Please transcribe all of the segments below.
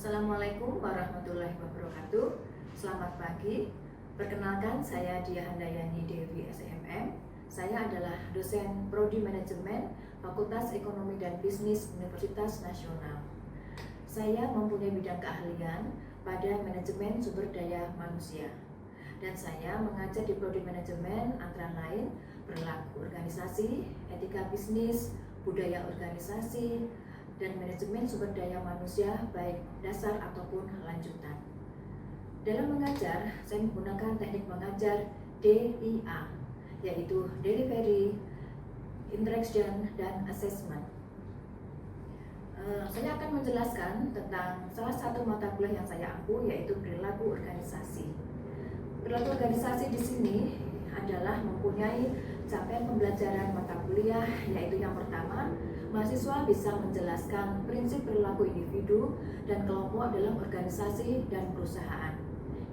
Assalamualaikum warahmatullahi wabarakatuh. Selamat pagi. Perkenalkan, saya Dia Handayani Dewi SMM. Saya adalah dosen Prodi Manajemen Fakultas Ekonomi dan Bisnis Universitas Nasional. Saya mempunyai bidang keahlian pada manajemen sumber daya manusia. Dan saya mengajar di Prodi Manajemen antara lain perilaku organisasi, etika bisnis, budaya organisasi, dan manajemen sumber daya manusia baik dasar ataupun lanjutan. Dalam mengajar, saya menggunakan teknik mengajar DIA, yaitu Delivery, Interaction, dan Assessment. Saya akan menjelaskan tentang salah satu mata kuliah yang saya ampu, yaitu perilaku organisasi. Perilaku organisasi di sini adalah mempunyai capaian pembelajaran mata kuliah, yaitu yang pertama, mahasiswa bisa menjelaskan prinsip perilaku individu dan kelompok dalam organisasi dan perusahaan.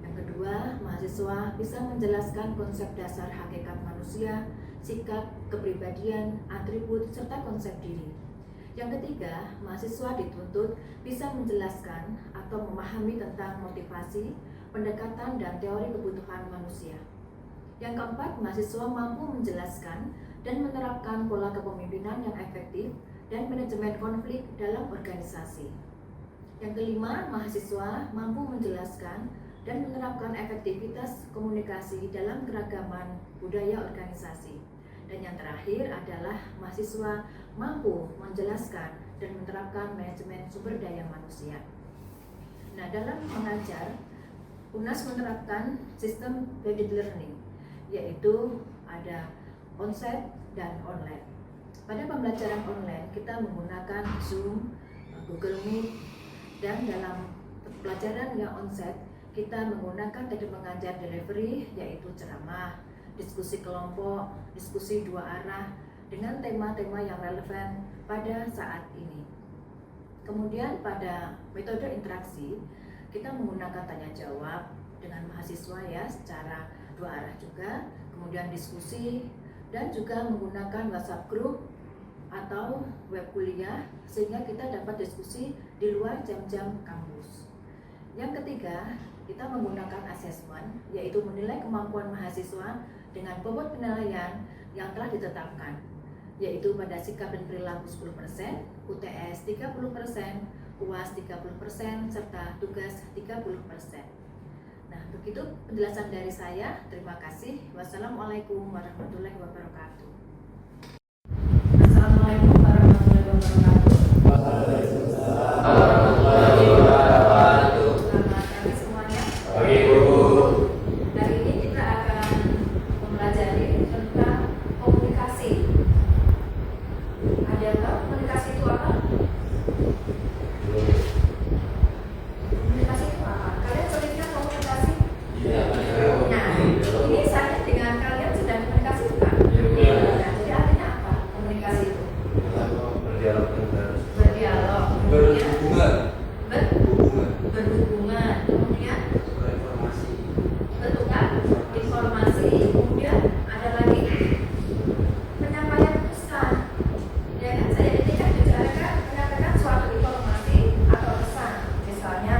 Yang kedua, mahasiswa bisa menjelaskan konsep dasar hakikat manusia, sikap, kepribadian, atribut, serta konsep diri. Yang ketiga, mahasiswa dituntut bisa menjelaskan atau memahami tentang motivasi, pendekatan, dan teori kebutuhan manusia. Yang keempat, mahasiswa mampu menjelaskan dan menerapkan pola kepemimpinan yang efektif dan manajemen konflik dalam organisasi. Yang kelima, mahasiswa mampu menjelaskan dan menerapkan efektivitas komunikasi dalam keragaman budaya organisasi. Dan yang terakhir adalah mahasiswa mampu menjelaskan dan menerapkan manajemen sumber daya manusia. Nah, dalam mengajar, UNAS menerapkan sistem blended learning, yaitu ada onsite dan online. Pada pembelajaran online, kita menggunakan Zoom, Google Meet, dan dalam pelajaran yang onsite, kita menggunakan teknik mengajar delivery, yaitu ceramah, diskusi kelompok, diskusi dua arah, dengan tema-tema yang relevan pada saat ini. Kemudian pada metode interaksi, kita menggunakan tanya jawab dengan mahasiswa ya secara dua arah juga, kemudian diskusi, dan juga menggunakan WhatsApp group atau web kuliah sehingga kita dapat diskusi di luar jam-jam kampus. Yang ketiga, kita menggunakan asesmen, yaitu menilai kemampuan mahasiswa dengan bobot penilaian yang telah ditetapkan, yaitu pada sikap dan perilaku 10%, UTS 30%, UAS 30%, serta tugas 30%. Nah, begitu penjelasan dari saya. Terima kasih. Wassalamualaikum warahmatullahi wabarakatuh. Assalamualaikum warahmatullahi wabarakatuh. Selamat pagi semuanya. Pagi, Bu. Hari ini kita akan mempelajari tentang komunikasi. Ada yang tahu komunikasi itu apa? Komunikasi itu apa? Kalian sudah komunikasi? Iya. Nah, ini saya dengan kalian sedang komunikasi bukan? Iya. Nah, jadi artinya apa komunikasi itu? Berdialog dengan Berdialog, kemudian berhubungan. berhubungan, kemudian Informasi. bertukar informasi, kemudian ada lagi penyampaian pesan. Ya kan, saya ini kan bicarakan menyampaikan suatu informasi atau pesan. Misalnya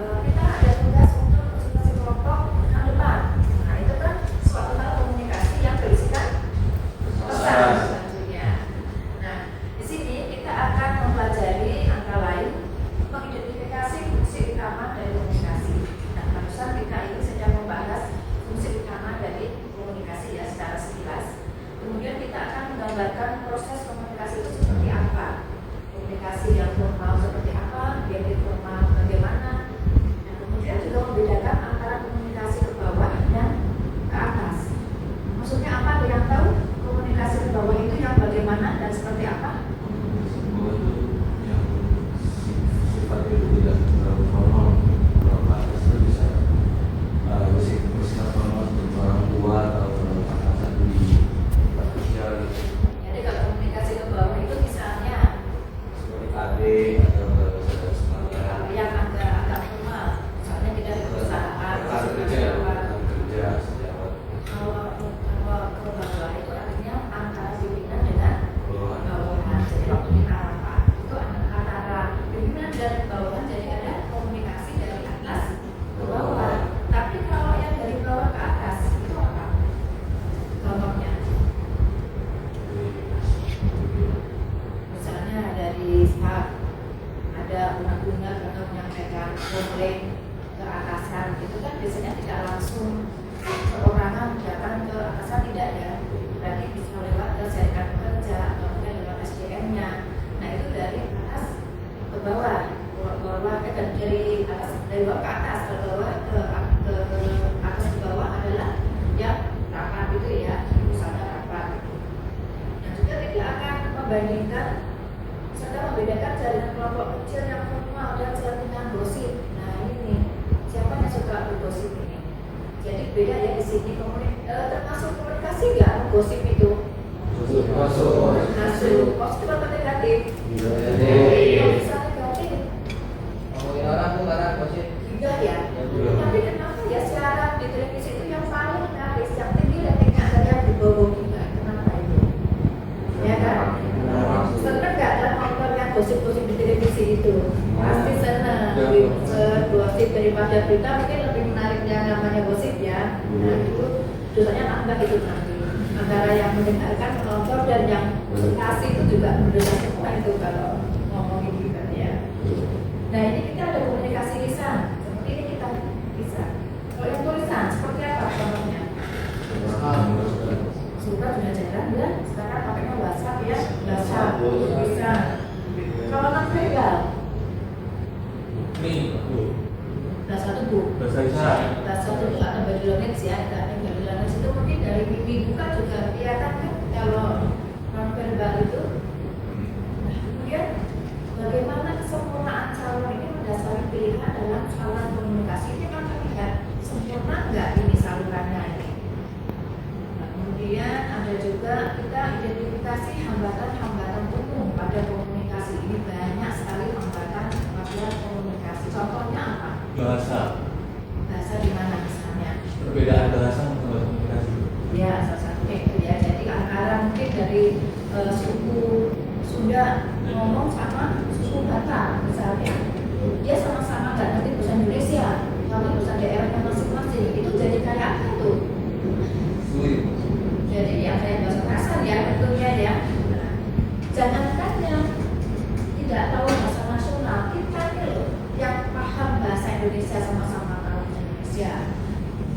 kita ada tugas untuk presentasi kelompok tahun depan. Nah, itu kan suatu hal komunikasi yang berisikan pesan tentunya. Nah, di sini kita akan mempelajari antara lain mengidentifikasi fungsi utama dari komunikasi. Nah, barusan kita ini sedang membahas fungsi utama dari komunikasi ya secara sekilas. Kemudian kita akan menggambarkan proses komunikasi itu seperti apa. Komunikasi yang formal seperti apa, yang informal bagaimana. Nah, kemudian juga membedakan antara komunikasi ke bawah dan ke atas. Maksudnya apa? Ada yang tahu komunikasi ke bawah itu yang bagaimana dan seperti apa? Semua itu yang sifatnya itu tidak terlalu formal. Kalau ke atas itu bisa bersikap formal seperti orang tua atau atasan di tempat kerja gitu. Jadi kalau komunikasi ke bawah itu misalnya Seperti adik atau saudara-saudara. yang agak formal, misalnya kita di perusahaan, Rekan kerja, sejawat. kalau ke bawah itu artinya antara pimpinan dengan bawahan. Jadi waktu kita rapat itu antara pimpinan dan bawahan, jadi ada menggugat atau menyampaikan komplain ke atasan itu kan biasanya tidak langsung perorangan datang ke atasan, tidak ya, berarti bisa lewat ke serikat pekerja atau mungkin lewat SDM-nya. Nah itu dari atas ke bawah, dan dari atas, dari bawah ke atas, ke bawah ke atas ke bawah adalah yang rapat itu ya, misalnya rapat. Dan juga kita akan membandingkan serta membedakan jaringan kelompok kecil yang formal dan jaringan gosip. Nah ini siapa yang suka bergosip ini? Jadi beda ya di sini termasuk komunikasi nggak gosip itu? Masuk. Positif atau negatif? Bisa negatif. Ngomongin orang tuh karena gosip. Enggak ya. Tapi kenapa ya siaran di televisi itu yang paling menarik, yang tinggi ratingnya ada yang di bawah kita? Kenapa itu? Ya kan? Seneng nggak kan nonton yang gosip-gosip di televisi itu? Pasti seneng. Gosip daripada berita mungkin lebih menarik yang namanya gosip ya. Nah itu dosanya nambah itu nanti. Antara yang mendengarkan, menonton dan yang kasih itu juga mendengar semua itu kalau ngomongin gitu ya. Nah ini kita ada komunikasi lisan, seperti ini kita bisa. Kalau yang tulisan seperti apa contohnya? Surat sudah jarang ya, sekarang pakainya WhatsApp ya, WhatsApp bisa. Kalau non verbal, bahasa tubuh, Bahasa isyarat. bahasa tubuh atau body language ya, body language itu mungkin dari mimpi buka juga kelihatan kan kalau non verbal itu. Nah, kemudian bagaimana kesempurnaan calon ini mendasari pilihan dalam saluran komunikasi ini kan terlihat sempurna nggak ini salurannya ini. Nah, kemudian ada juga kita identifikasi hambatan-hambatan umum pada komunikasi ini, banyak sekali hambatan pada komunikasi. Contohnya apa? Bahasa. Bahasa di mana misalnya? Perbedaan bahasa membuat komunikasi. Ya, salah satunya itu ya. Jadi antara mungkin dari suku Sunda ngomong sama suku Batak misalnya, dia sama-sama nggak ngerti bahasa Indonesia, tapi bahasa daerahnya masing-masing. Itu jadi kayak apa tuh? Sulit. Jadi ya kayak bahasa kasar ya tentunya ya. Nah, jangankan yang tidak tahu bahasa nasional, kita nih loh yang paham bahasa Indonesia sama-sama tahu bahasa Indonesia,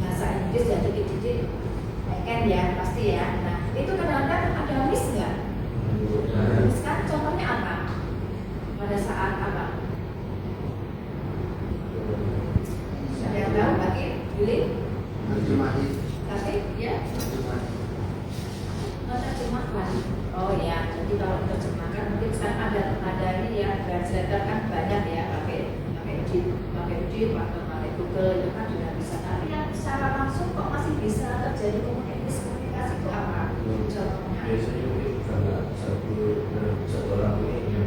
bahasa Inggris ya dikit-dikit kan ya pasti ya. Nah itu kadang-kadang ada miss nggak? Miss kan contohnya apa? Pada saat apa? Ada yang tahu bagi Billy? Tapi ya menerjemahkan. Oh ya, jadi kalau menerjemahkan mungkin sekarang ada ini ya, translator kan banyak ya, pakai Edit atau pakai Google itu kan juga bisa. Tapi yang secara langsung kok masih bisa terjadi komunikasi itu apa? Contohnya? Biasanya mungkin karena satu orang ini yang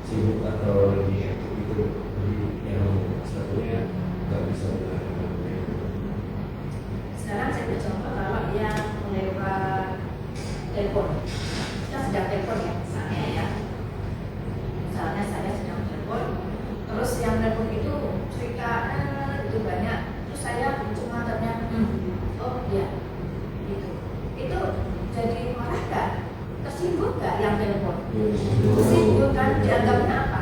sibuk atau lagi aktif itu, jadi yang satunya nggak bisa melakukan. Sekarang saya bercontoh kalau yang lewat telepon, kita sedang telepon ya, misalnya ya, misalnya saya sedang telepon, terus yang telepon itu cerita itu banyak, terus saya cuma ternyata oh iya, gitu, itu jadi marah nggak? Tersinggung nggak yang telepon? Tersinggung kan, dianggapnya apa?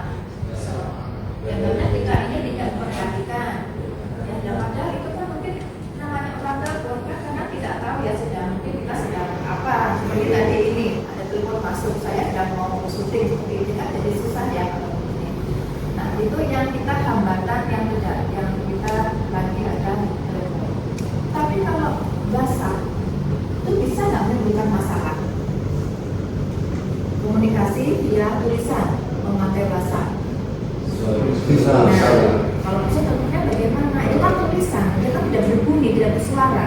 Dianggapnya kita ini tidak memperhatikan, ya, dan padahal itu kan mungkin namanya orang telepon kan karena tidak tahu ya mungkin kita sedang apa, seperti tadi ini ada telepon masuk, saya sedang mau syuting seperti ini kan jadi susah ya kalau begini. Nah itu yang kita hambatan yang kita lagi ada telepon. Tapi kalau bahasa itu bisa nggak menimbulkan masalah? Komunikasi via tulisan memakai bahasa. Bisa. Kalau bisa tentunya bagaimana? Itu kan tulisan, itu kan tidak berbunyi, tidak bersuara.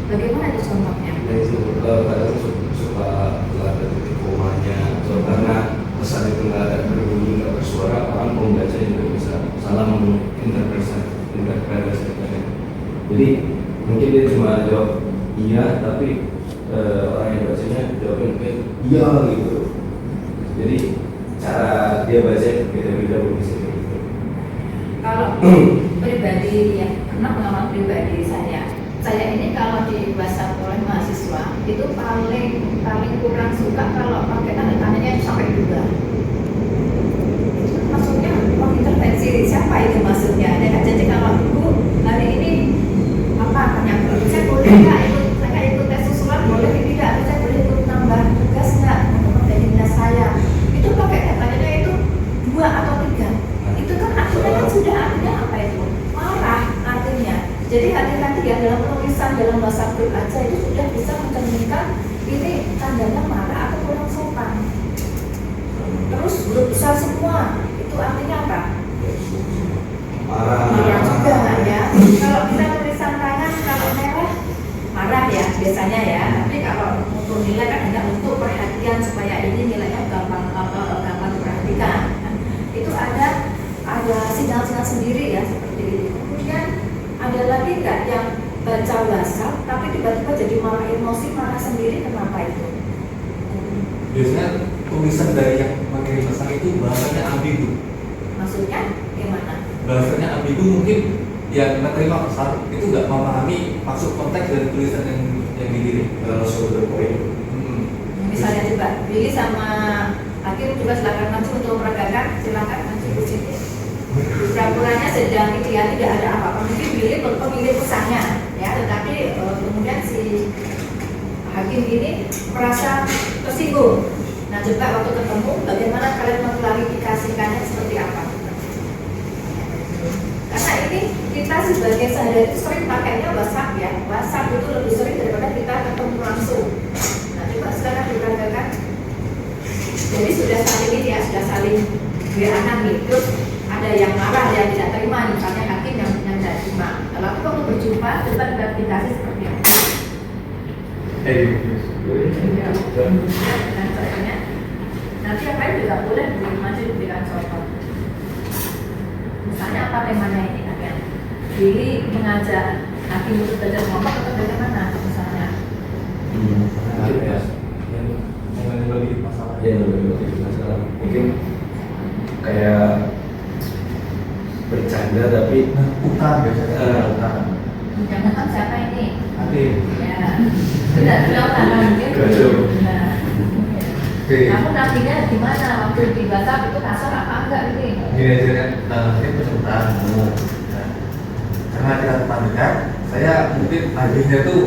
Bagaimana itu contohnya? Nah itu kadang suka ada titik komanya, atau karena pesan itu nggak ada berbunyi, nggak bersuara, orang membaca juga bisa salah menginterpretasikannya. Jadi mungkin dia cuma jawab iya, tapi orang yang bacanya jawabnya mungkin iya gitu. Jadi cara dia baca beda-beda bisa gitu. Kalau pribadi ya, karena pengalaman pribadi saya ini kalau di WhatsApp oleh mahasiswa itu paling kurang suka kalau pakai tanda tanyanya itu sampai 2. Maksudnya Jadi hati-hati ya dalam penulisan dalam bahasa Arab aja itu sudah bisa mencerminkan ini tandanya marah atau kurang sopan. Terus huruf besar semua itu artinya apa? Marah. Iya juga ya. Kalau kita tulisan tangan kalau merah marah ya biasanya ya. Tapi kalau untuk nilai kan hanya untuk perhatian supaya ini nilainya gampang diperhatikan. Itu ada sinyal-sinyal sendiri ya seperti ini. Kemudian ada lagi nggak yang baca WhatsApp tapi tiba-tiba jadi malah emosi marah sendiri, kenapa itu? Biasanya tulisan dari yang mengirim pesan itu bahasanya ambigu. Maksudnya gimana? Bahasanya ambigu mungkin yang menerima pesan itu nggak memahami maksud konteks dari tulisan yang dikirim. Langsung ke poin. Misalnya juga Billy sama Hakim juga silakan maju untuk memperagakan, silakan maju di sini. Pura-puranya sedang dia tidak ada apa-apa, mungkin Billy pemilik pesannya ya, tetapi kemudian si Hakim ini merasa tersinggung. Nah, coba waktu ketemu bagaimana kalian mengklarifikasikannya seperti apa? Karena ini kita sebagai sehari-hari itu sering pakainya WhatsApp ya. WhatsApp itu lebih sering daripada kita ketemu langsung. Nah, coba sekarang diperagakan. Jadi sudah saling ini ya, sudah saling WA-an nih. Terus ada yang marah, yang tidak terima, misalnya Hakim yang tidak terima. Kalau aku waktu berjumpa, coba klarifikasi seperti apa? Dan caranya nanti apa yang juga boleh maju diberikan contoh. Misalnya apa temanya ini kan? Jadi mengajak Hakim untuk belajar ngomong atau bagaimana misalnya? Yang lebih masalah. Ya, lebih masalah. Mungkin kayak bercanda tapi Utang biasanya. Utang. Jangan siapa ini? Hakim. Ya, tidak bilang tangan mungkin. Nah, kamu nantinya gimana waktu di WhatsApp itu kasar apa enggak ini? Gini aja kan, saya berutang. Karena kita teman dekat, saya mungkin nagihnya tuh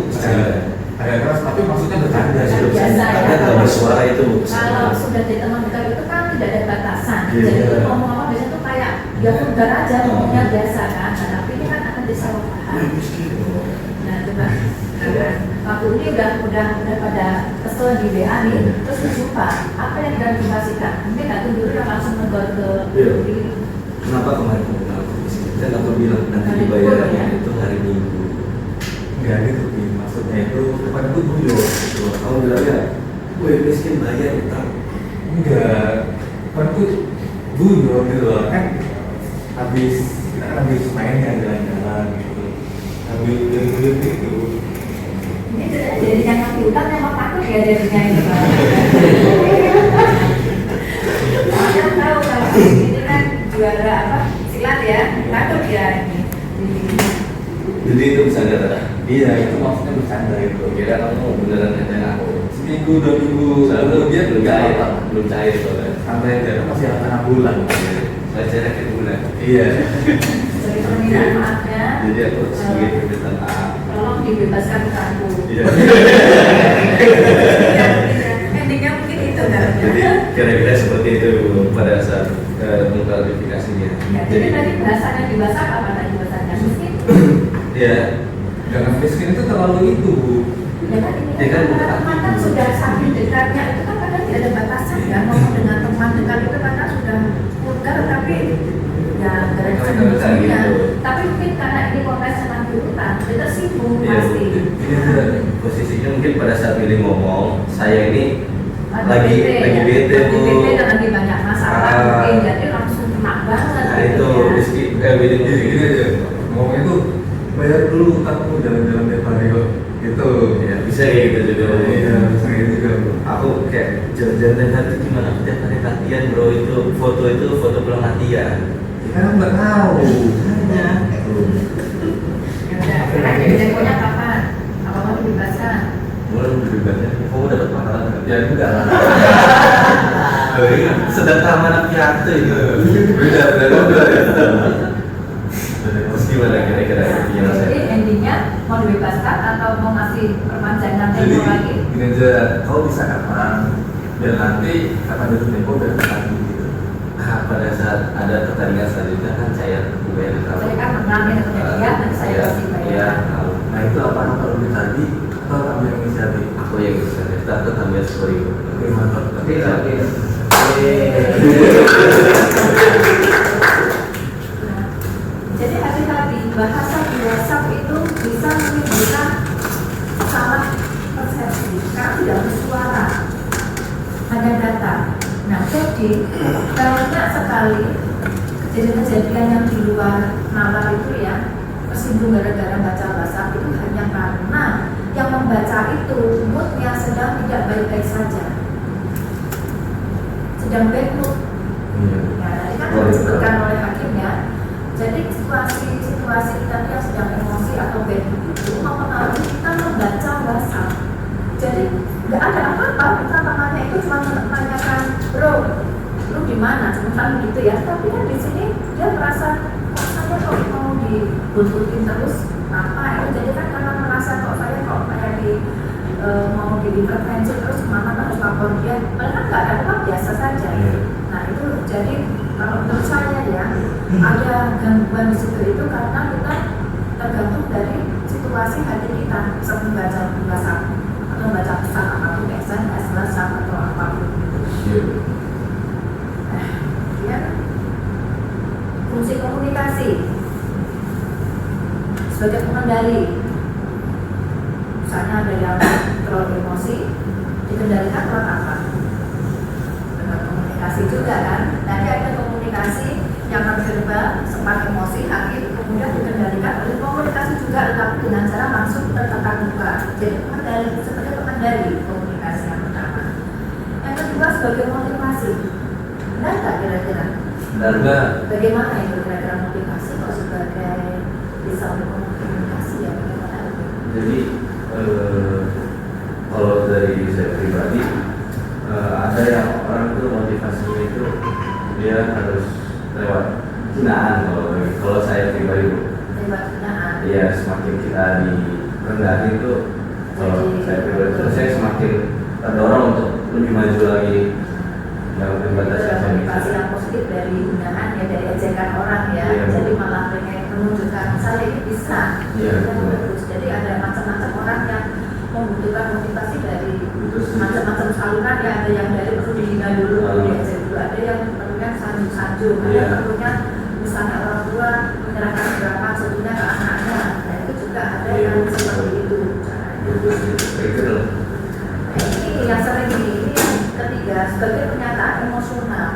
agak keras, tapi maksudnya bercanda sih. Biasa ya. karena dalam bersuara itu Kalau sudah jadi teman dekat itu kan tidak ada batasan. Iya. Jadi itu ngomong apa biasanya tuh kayak ya vulgar aja ngomongnya biasa kan. Nah, tapi ini kan akan disalah paham. Nah, coba waktu ini udah pada kesel di WA nih, terus berjumpa. Apa yang diklarifikasikan? Mungkin nggak dulu yang langsung negor ke Iya. diri. kenapa kemarin kan aku bilang nanti Hari dibayarnya Minggu, ya? itu hari Minggu. Enggak gitu, Bin. Maksudnya itu depan itu guyon. Kamu bilangnya, gue miskin bayar utang. Enggak, depan itu guyon gitu loh. Kan kita kan habis main ya jalan-jalan gitu. Sambil guyon gitu. Ini jadi yang ngasih utang emang takut ya jadinya ini. Orang tahu kalau ini kan juara apa silat ya, takut ya ini. Jadi itu bisa nggak? Iya, itu maksudnya bercanda itu. Kira kamu beneran ngajak aku? Seminggu, 2 minggu, Dia belum cair, apa? belum cair soalnya. Santai aja, masih ada 6 bulan. Saya cerita ke bulan. Iya. Sebagai permintaan maafnya, Jadi aku sebagai permintaan maaf. tolong dibebaskan utangku. Iya. Endingnya mungkin itu kan. Jadi kira-kira seperti itu pada saat mengklarifikasinya. Ya, jadi tadi bahasanya di WhatsApp apa tadi bahasanya miskin? ya, Jangan miskin itu terlalu itu. Ya kan ini Ya kan, para teman kan sudah saking dekatnya itu kan kadang tidak ada batasan ya, ngomong dengan teman dekat itu kadang sudah vulgar tapi ya Kadang-kadang ya. gitu. Tapi mungkin karena ini konteks dengan utang, dia tersinggung Iya, pasti. posisinya mungkin pada saat Billy ngomong, saya ini lagi ya. bete Lagi Bu. bete dan lagi banyak masalah Ah. mungkin jadi langsung kena banget. Nah gitu itu ya. Rizky, Billy Jadi gini aja, ngomongnya tuh bayar dulu utangmu jalan-jalan tiap hari kok. Gitu. Ya, bisa kayak gitu juga. Iya, bisa gitu juga. Aku kayak jalan-jalan hati gimana? Tiap hari latihan bro, itu foto pulang latihan. Ya kan aku nggak tahu. Hanya. Ya udah, sekarang jadi temponya kapan? Apa mau dibebaskan? Mulai berbeda. Kamu dapat makanan? Ya enggak. Sedang keamanan piatu itu. Beda. Terus gimana kira-kira pikiran saya? Jadi endingnya mau dibebaskan atau mau ngasih perpanjangan Jadi tempo lagi? gini aja, kau bisa kapan? Dan nanti kapan jatuh tempo dan lagi gitu. Nah, pada saat ada pertandingan selanjutnya kan saya bayar Saya kan menang ya, kemudian nanti saya kasih bayar. ya kita ke Tamias berikut. Oke, mantap. Oke, oke. Nah, jadi hati-hati, bahasa di WhatsApp itu bisa menimbulkan salah persepsi karena tidak bersuara, hanya data. Nah, jadi banyak sekali kejadian-kejadian yang di luar nalar itu ya tersinggung gara-gara baca WhatsApp itu hanya karena yang membaca itu moodnya sedang tidak baik-baik saja, sedang bad mood. Nah, tadi kan disebutkan oleh hakim ya. Jadi situasi kita yang sedang emosi atau bad mood itu mempengaruhi kita membaca WhatsApp. Jadi nggak ada apa-apa, kita namanya itu cuma menanyakan, bro, lu di mana? Sementara gitu ya. Tapi kan di sini dia merasa kok saya kok mau dibuntutin terus apa itu. Jadi kan karena merasa kok saya mau diintervensi terus mana harus lapor dia. Padahal nggak ada apa, biasa saja. Nah itu jadi kalau menurut saya ya ada gangguan di situ itu karena kita tergantung dari situasi hati kita saat membaca WhatsApp atau membaca pesan apapun, SMS, WhatsApp atau apapun itu. Kemudian fungsi komunikasi sebagai pengendali, misalnya ada yang terlalu emosi, dikendalikan lewat apa? Dengan komunikasi juga kan. Nanti ada komunikasi yang verbal, sempat emosi, hakim kemudian dikendalikan oleh komunikasi juga, tetapi dengan cara langsung bertatap muka. Jadi pengendali, sebagai pengendali komunikasi yang pertama. Yang kedua sebagai motivasi. Benar nggak kira-kira? Benar nggak? Bagaimana itu kira-kira motivasi kok sebagai bisa berkomunikasi ya bagaimana? Jadi kalau dari saya pribadi ada yang orang itu motivasinya itu dia harus lewat hinaan. Kalau saya pribadi, Lewat hinaan. iya, semakin kita direndahin itu, kalau saya pribadi itu saya semakin terdorong untuk lebih maju lagi dalam batas yang saya Motivasi bisa. yang positif dari hinaan ya, dari ejekan orang ya. Iya, Jadi betul. malah pengen menunjukkan saya ini bisa. Iya, Itu yang betul. bagus. Jadi ada macam-macam orang yang membutuhkan motivasi dari Itu sih. macam-macam saluran ya. Ada yang dari perlu dihina dulu, perlu diajak dulu. Ada yang perlunya sanjung-sanjung. Ada Iya. yang perlunya misalnya orang tua menyerahkan berapa sebetulnya ke anaknya. Nah itu juga ada Iya, yang betul. seperti itu. Itu sih trigger. Ini yang sering ini yang ketiga sebagai pernyataan emosional.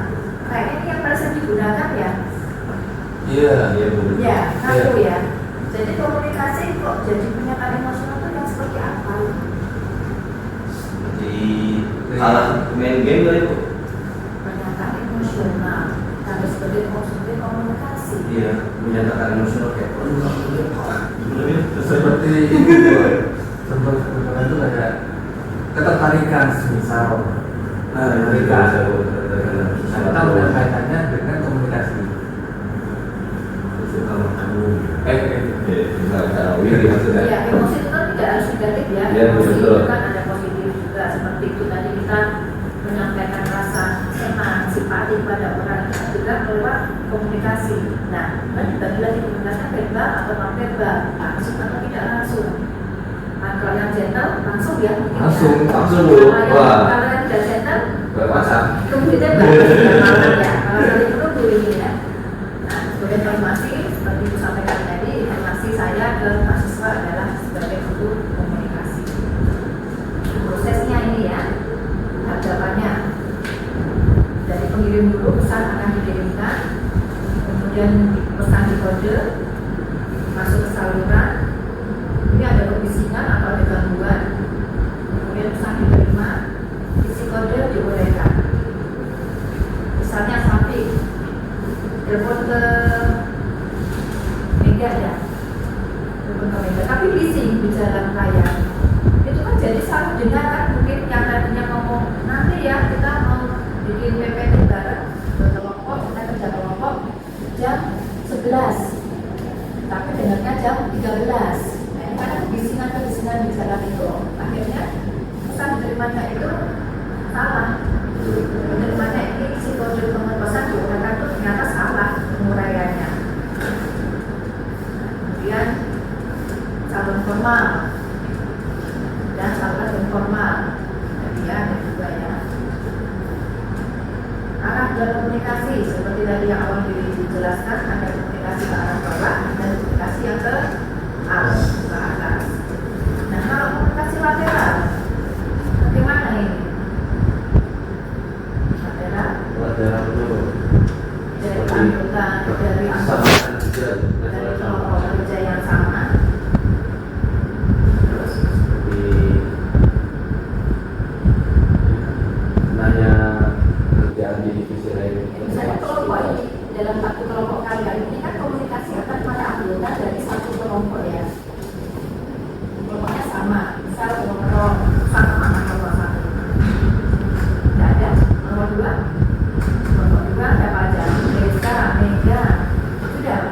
Kayaknya ini yang paling sering digunakan ya. Iya, iya betul. Ya, ngaku ya. Jadi komunikasi kok jadi pernyataan emosional itu yang seperti apa? Di kalah main game kali Bu. Pernyataan emosional harus sebagai komunikasi. Iya, menyatakan emosional kayak Seperti itu, sebenarnya itu kayak ketertarikan misal. nah, itu Ketertarikan. bisa Kita udah kaitannya dengan komunikasi. suka kamu. Nggak tahu Ya, maksudnya. emosi itu kan tidak harus negatif ya. Iya, Emosi betul. itu kan ada positif juga. Seperti itu tadi kita menyampaikan rasa senang, simpati pada orang itu juga lewat komunikasi. Nah, kan dibagi lagi komunikasinya verbal atau non verbal, langsung atau tidak langsung. Nah, kalau yang gentle langsung ya. mungkin ya. Langsung Bu. Wah, Kalau yang tidak gentle WhatsApp. kemudian ya. Kalau saling menunggu ini ya. Nah, sebagai informasi seperti itu sampaikan tadi, informasi saya ke mahasiswa adalah sebagai bentuk komunikasi. Prosesnya ini ya, tahapannya dari pengirim dulu pesan akan dikirimkan, kemudian pesan dikode, masuk ke saluran, ini ada kebisingan atau ada gangguan, kemudian pesan diterima, isi kode dibolehkan. Misalnya samping telepon ke Mega ya, telepon ke Mega, tapi bising di jalan raya. Itu kan jadi salah dengar kan, mungkin yang tadinya ngomong nanti ya kita mau bikin PPT bareng kelompok, kita kerja kelompok jam 11, tapi dengarnya jam 13. Nah ini kan kebisingan di jalan itu, akhirnya pesan diterimanya itu salah. Penerimanya ini si kode pemerkosaan digunakan itu ternyata salah penguraiannya. Kemudian calon formal dan saluran informal. komunikasi ke arah bawah dan komunikasi yang ke atas. Nah, kalau komunikasi lateral, bagaimana ini? Lateral itu Dari anggota dari sama juga dari kelompok kerja yang sama. Terus seperti nanya kerjaan di divisi lain. misalnya kelompok ini dalam satu kelompok kalian ini kan komunikasi antar para anggota dari satu kelompok ya. Kelompoknya sama, misal nomor sama nomor satu. Tidak ada nomor dua. Nomor dua siapa aja? Desa, Mega, sudah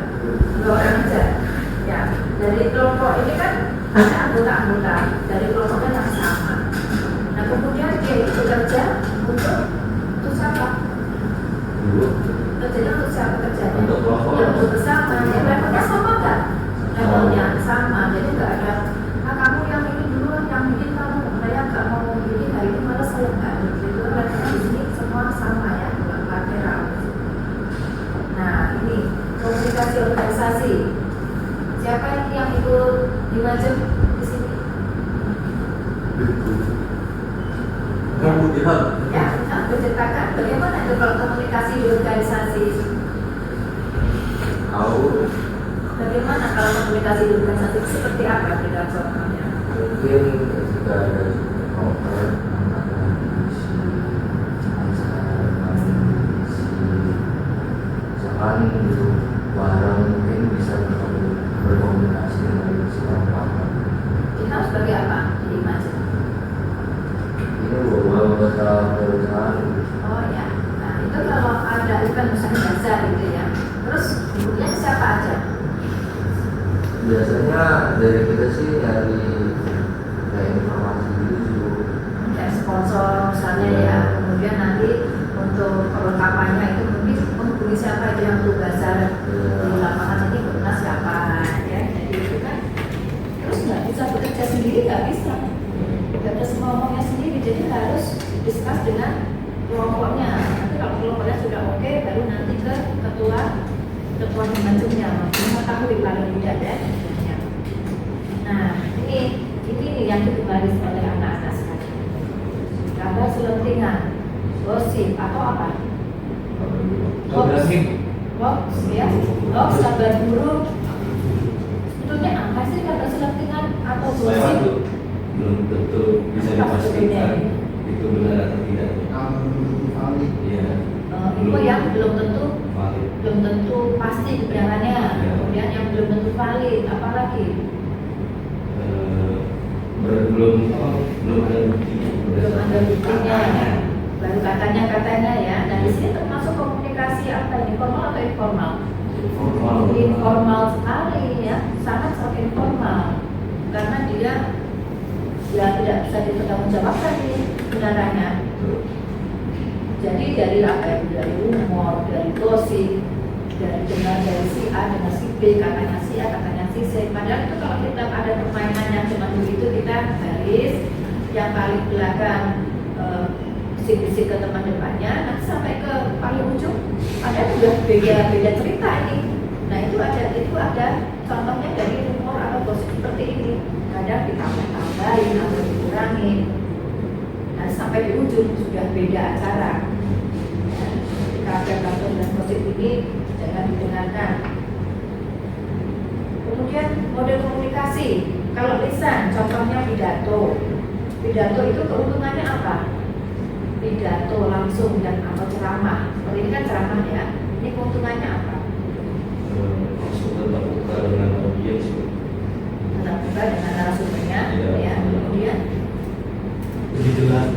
2 orang aja. Ya, dari kelompok ini kan ada anggota-anggota dari kelompoknya yang sama. Nah kemudian dia itu bekerja untuk siapa? Kerjanya untuk siapa kerjanya? Untuk kelompok. Ya, untuk bersama. Ya, levelnya sama nggak? Levelnya sama. Jadi nggak ada. Nah kamu yang ini dulu, yang bikin kamu. Saya nggak mau begini. Hari ini malah saya nggak. Itu levelnya di sini semua sama ya, bukan lateral. Nah ini komunikasi organisasi. Siapa yang ikut Imajem di sini? Kamu lihat Ya, kita berceritakan bagaimana itu kalau komunikasi di organisasi. tahu Bagaimana kalau komunikasi di organisasi itu seperti apa tidak contohnya? mungkin ketika ada oper antara divisi misalkan itu barang mungkin bisa berkomunikasi dengan divisi lain. Kita harus sebagai apa? Jadi macam. Ini beberapa perusahaan Oh ya. Nah itu kalau ada event misalnya dasar gitu ya. Terus kemudian siapa aja? biasanya dari kita sih dari kayak informasi gitu. Kayak sponsor misalnya ya. Kemudian nanti untuk perlengkapannya itu mungkin menghubungi siapa aja yang tugasan di lapangan ini benar siapa ya. Jadi itu kan. Terus nggak bisa bekerja sendiri, nggak bisa. Nggak bisa ngomongnya sendiri, jadi harus diskus dengan kelompoknya. Nanti kalau kelompoknya sudah oke, baru nanti ke ketua manajernya mengetahui paling tidak ya. Nah ini nih yang dikembali oleh anak-anak sekarang. Kabar selentingan, gosip atau apa? Hoax ya, hoax kabar buruk. Sebetulnya apa sih kabar selentingan atau gosip? Belum tentu bisa dipastikan itu benar atau tidak. Iya. Info yang belum tentu Valid. pasti kebenarannya, Ya. kemudian yang belum tentu valid, apalagi Belum ada bukti. belum ada buktinya, Katanya. baru katanya ya. Dan di sini termasuk komunikasi apa ini, formal atau informal? Informal. Informal sekali ya, sangat informal, karena dia ya tidak bisa dipertanggungjawabkan ini kebenarannya. Jadi dari apa ya? Dari rumor, dari gosip, dari dengar dari si A dengan si B, katanya si A, katanya si C. Padahal itu kalau kita ada permainan yang cuma begitu, kita garis yang paling belakang bisik-bisik ke teman depannya, nanti sampai ke paling ujung ada udah beda cerita ini. Nah itu ada contohnya dari rumor atau gosip seperti ini. Kadang ditambah-tambahin atau dikurangin. Nah, sampai di ujung sudah beda acara. Kabar dan gosip ini jangan didengarkan. Kemudian model komunikasi. Kalau lisan, contohnya pidato. Pidato itu keuntungannya apa? Pidato langsung dan atau ceramah. Seperti ini kan ceramah ya. Ini keuntungannya apa? Langsung tetap buka dengan audiens. Tetap buka dengan narasumbernya, Iya. ya. Kemudian, Lebih jelas.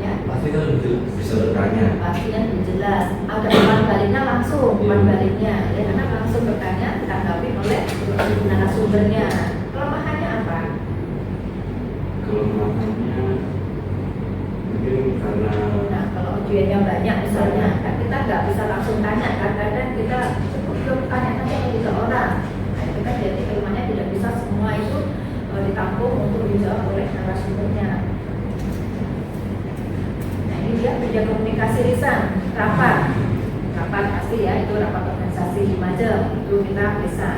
ya. Pasti kan lebih jelas. Bisa bertanya. Pastinya lebih jelas. Ada umpan baliknya langsung, umpan baliknya. Ya, karena langsung bertanya ditanggapi oleh narasumbernya. Kelemahannya apa? Kelemahannya mungkin karena Nah, kalau audionya banyak misalnya, kan kita nggak bisa langsung tanya. Kadang-kadang kita cukup tanya saja ke 3 orang. Nah, itu kan jadi kelemahannya tidak bisa semua itu ditampung untuk dijawab oleh narasumbernya. Nah, ini dia komunikasi lisan, rapat pasti ya, itu rapat organisasi di mana macam itu kita bisa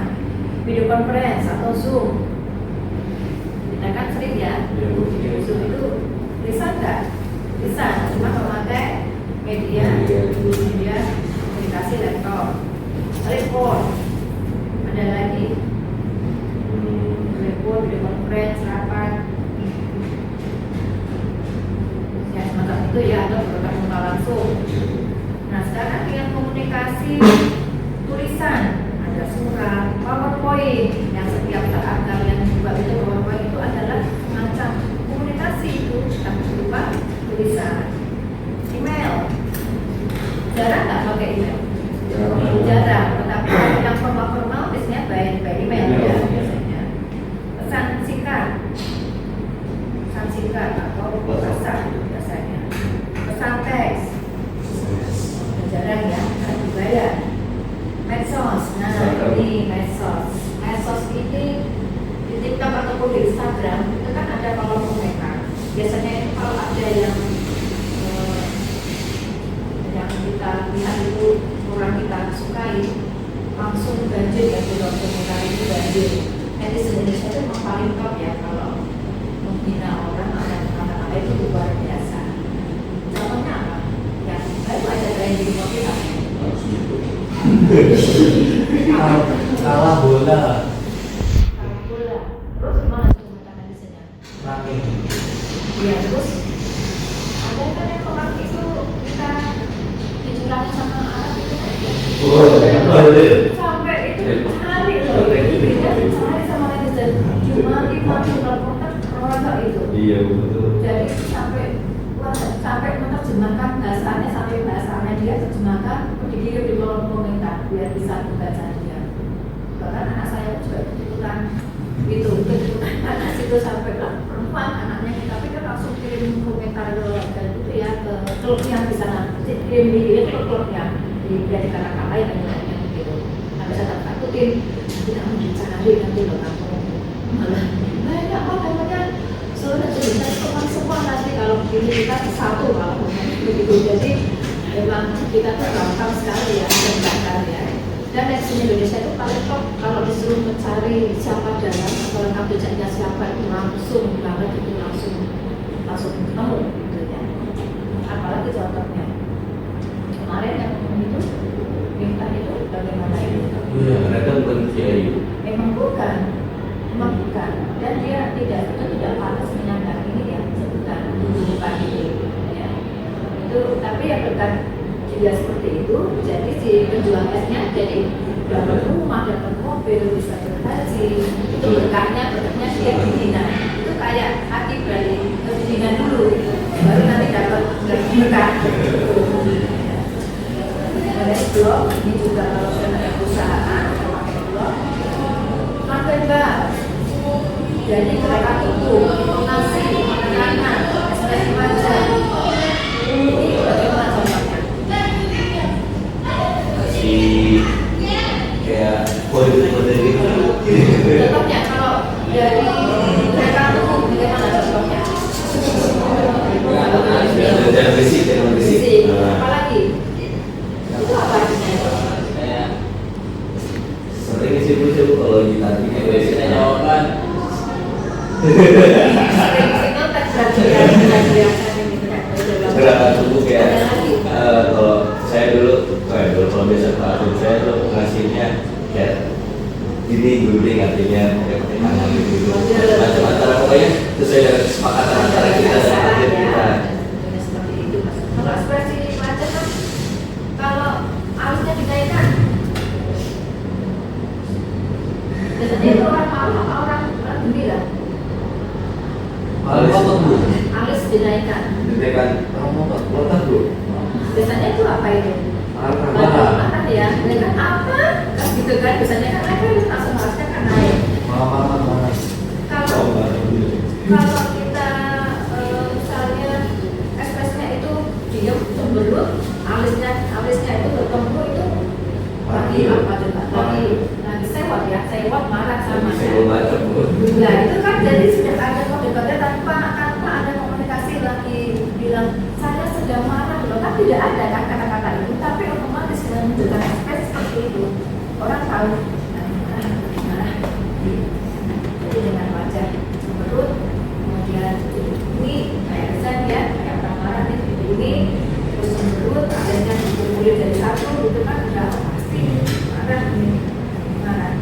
video conference atau Zoom. Kita kan sering ya video Zoom itu bisa nggak? Bisa, cuma memakai media komunikasi laptop, telepon, ada lagi telepon, video conference, rapat, ya semacam itu ya, atau bertatap muka langsung. Nah sekarang dengan komunikasi tulisan, ada surat, PowerPoint yang setiap saat kalian buka itu PowerPoint itu adalah semacam komunikasi itu, tapi berupa tulisan. Email, jarang nggak pakai email? Jarang, tetapi kalau yang formal biasanya by email ya biasanya. Pesan singkat atau pesan biasanya. Pesan teks, jarang ya, harus dibayar. Medsos, nah ini medsos ini di TikTok ataupun di Instagram itu kan ada kolom komentar. Biasanya itu kalau ada yang kita lihat itu orang kita sukai, langsung banjir ya di kolom komentar itu banjir. Netizen Indonesia itu memang paling top ya kalau menghina orang anak-anak itu luar biasa. Contohnya apa? Ya baru aja trending motivasi. Kalah bola. Terus gimana komentar netizennya? Rame. Iya, terus ada kan yang orang itu kita dicurangin sama anak itu sampai itu hari loh, dia dicari sama netizen cuma 5 kontak orang itu. Iya betul. Jadi sampai menerjemahkan bahasanya dia terjemahkan dikirim di kolom komentar biar bisa membaca dia. Bahkan anak saya juga ikutan gitu, anak situ sampai lah perempuan anaknya, tapi kan langsung kirim komentar dan itu ya ke klubnya di sana, kirim video ke klubnya dari kata-kata yang lainnya gitu. Nah bisa satu tim tidak mencari nanti loh kamu malah banyak apa namanya sudah cerita semua nanti kalau begini kita satu kalau begitu. Jadi memang kita tuh gampang sekali ya mencatat ya. Dan netizen Indonesia itu paling top kalau disuruh mencari siapa dalam atau lengkap jejaknya siapa itu langsung banget itu langsung ketemu gitu ya. Apalagi contohnya kemarin yang itu minta itu bagaimana itu? Iya, mereka bukan kiai. Memang bukan, dan dia tidak pantas menyandang ini ya sebutan bukan itu ya. Itu tapi yang bukan dia seperti itu, jadi si penjual esnya jadi dapat rumah, dapat mobil, bisa berhaji. Itu berkahnya dia dihina. Itu kayak hati dari dihina dulu, baru nanti dapat berkah. Ada blog, ini juga kalau ada perusahaan pakai blog, marketbar. Jadi mereka tutup, ngasih makanan, ekspresi wajah. Ini bagaimana contohnya? Kayak kode-kode gitu. Contohnya kalau dari mereka tuh bagaimana contohnya? Jangan berisik. Apalagi? Itu apa artinya? Sering sih bu kalau ditanding ya biasanya jawaban. Gerakan tubuh kayak kalau saya dulu kalau biasa kalau saya tuh ngasihnya kayak gini guling artinya pakai tangan gitu macam antara pokoknya sesuai dengan kesepakatan antara kita dan atlet kita. Seperti itu mas. Kalau ekspresi wajah kan kalau alisnya dinaikkan, biasanya itu orang malu apa orang gembira. Alis bu. Alis dinaikkan. Dinaikkan otak bu. Biasanya itu apa itu? Bagaimana ya? Dengan apa? Kan gitu kan? Biasanya kan mereka itu langsung harusnya kan naik. Kalau kita misalnya ekspresinya itu diam cemberut, alisnya itu bertemu itu lagi apa coba? Lagi sewot ya, sewot marah sama saya. Nah itu kan jadi sudah ada kode-kode tanpa ada komunikasi lagi bilang saya sedang marah loh, kan tidak ada kan kata-kata itu, tapi otomatis dengan menunjukkan ekspresi seperti itu orang marah. Jadi dengan wajah cemberut, kemudian ini kayak kesan ya, kayak orang marah ini, terus cemberut, akhirnya dipukulin dari satu, gitu kan udah pasti marah nih, marah.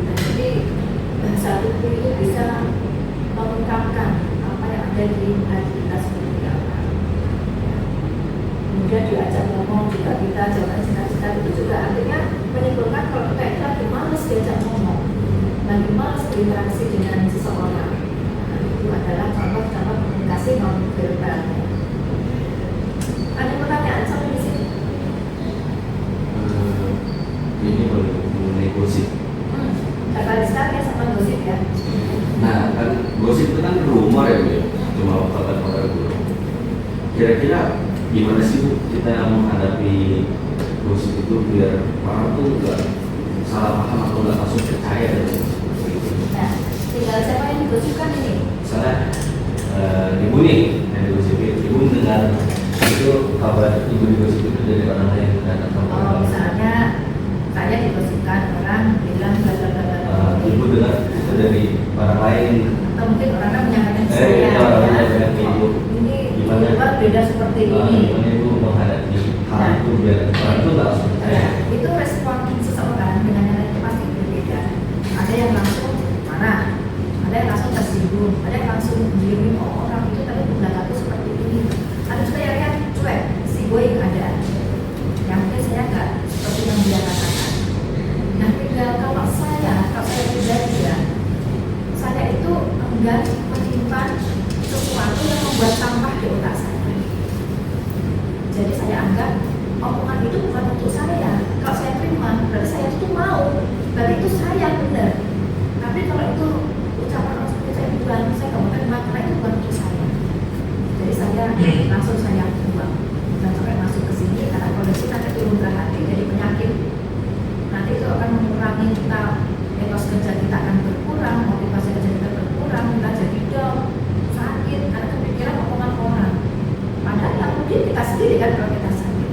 Nah, jadi bahasa tubuh itu bisa mengungkapkan apa yang ada di hati kita seperti apa. Kemudian diajak ngomong juga kita jangan cita-cita itu juga artinya menimbulkan kalau kita itu lagi males diajak ngomong, lagi males berinteraksi dengan seseorang. Nah, itu adalah contoh-contoh komunikasi non verbal. Ada pertanyaan sampai di sini? Ini mengenai gosip. Tertarik sekali ya sama gosip ya. Nah, kan gosip itu kan rumor ya, Bu, ya? Cuma kata-kata Bu. Kira-kira gimana sih Bu kita menghadapi gosip itu biar orang tuh nggak salah paham atau nggak langsung percaya dengan gosip itu? Nah, tinggal siapa yang digosipkan ini? Misalnya ibu nih yang digosipin, ibu mendengar itu kabar ibu digosip itu dari orang lain dan atau Oh, misalnya saya digosipkan orang bilang bla bla bla bla. ibu dengar itu dari orang lain. Atau mungkin orang menyampaikan ke Iya, saya orang ya. menyampaikan ke ibu. Ini Gimana? di luar beda seperti ini. Gimana ibu menghadapi hal itu biar orang itu nggak langsung percaya? Ya, itu respon seseorang dengan yang lain pasti berbeda. Ada yang langsung marah, ada yang langsung tersinggung, ada yang langsung diemin, oh orang itu tadi berlaku seperti ini. Ada juga yang cuek, si boy ada. Yang mungkin saya nggak seperti yang dia katakan. Nah, tinggal kalau saya pribadi ya, saya itu enggan menyimpan sesuatu yang membuat sampah di otak saya. Jadi saya anggap omongan itu bukan untuk saya. Kalau saya terima, berarti saya itu mau, berarti itu saya benar. Tapi kalau itu ucapan orang seperti saya bukan, saya nggak mau terima karena itu bukan untuk saya. Jadi saya langsung saya buang. Dan sampai masuk ke sini karena kondisi nanti turun ke hati jadi penyakit. Nanti itu akan mengurangi kita, etos kerja kita akan berkurang, motivasi kerja kita berkurang, kita jadi down, sakit karena kepikiran omongan orang. Padahal yang mungkin kita sendiri kan kalau kita sakit.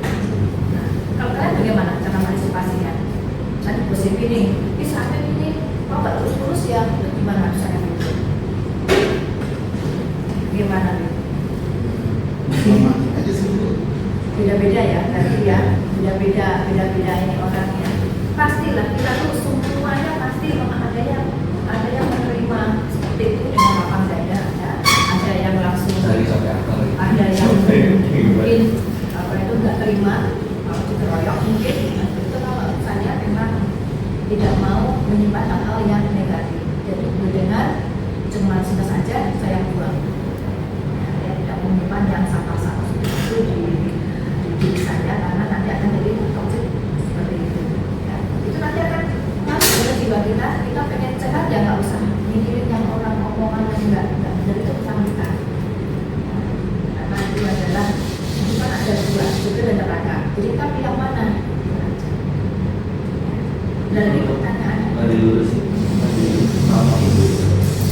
Nah, kalau kalian bagaimana cara mengantisipasinya? Tadi gosip ini, sakit ini, kok nggak terus-terus ya? Itu gimana saya itu? Gimana nih? aja sih Bu. Beda-beda ya, berarti ya, beda-beda ini orangnya. Pastilah kita tuh semuanya pasti memang ada yang menerima seperti itu dengan lapang dada, ada yang langsung, Dari sampai akal. ada yang mungkin apa itu nggak terima, kalau dikeroyok mungkin. Nah, itu kalau saya memang tidak mau menyimpan hal-hal yang negatif. Jadi mendengar cuma sudah saja saya buang. Ya, saya tidak mau menyimpan yang sampah-sampah itu di diri saya karena nanti akan jadi toksik seperti itu. Ya, itu nanti akan masuk ke jiwa kita pengen sehat ya nggak usah mikirin yang orang omongan yang nggak benar itu pesan kita. Ya, karena itu adalah itu kan ada dua surga dan neraka. Jadi kita pilih yang mana? Itu aja. Ya. Dan ini pertanyaan. Nggak dilurusin, sama ibu.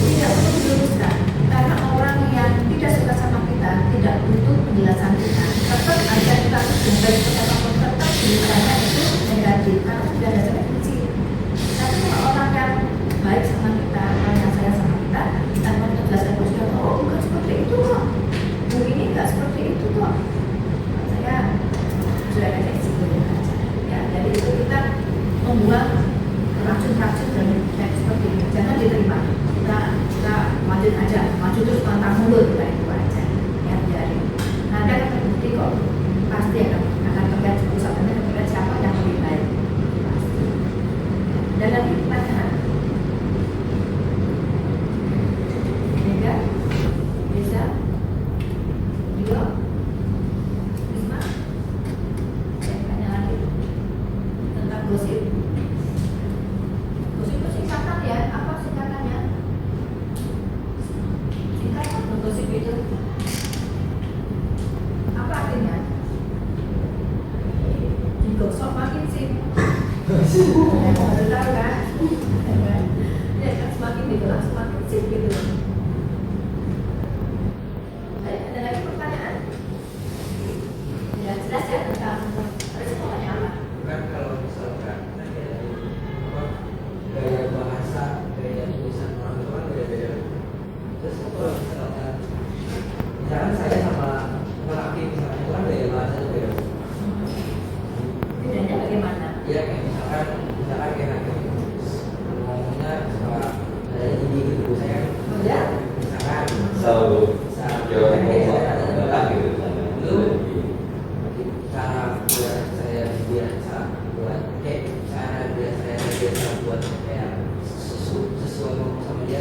Tidak perlu diluruskan karena orang yang tidak suka sama kita tidak butuh penjelasan kita. Tetap aja kita baik siapapun tetap ceritanya itu negatif karena sudah ada saya benci. Tapi kalau orang yang baik sama kita, orang yang sayang sama kita, tanpa kita jelaskan ke sudah, oh bukan seperti itu kok. Bu ini nggak seperti itu kok. Saya sudah ada eksekutif aja. Ya, jadi itu kita membuang racun-racun dan seperti ini. Jangan diterima. Kita maju aja, maju terus pantang mundur kita itu aja. Ya, biarin. Nanti akan terbukti kok. Pasti akan terlihat pusatnya terlihat siapa yang lebih baik. Pasti. Dan lagi pertanyaan. Mega, Desa, Dio, Risma, saya tanya lagi tentang gosip. Gosip itu singkatan ya, apa singkatannya? Singkatan gosip itu apa artinya?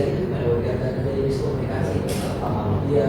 itu gimana? Biar terjadi miskomunikasi. paham. Iya.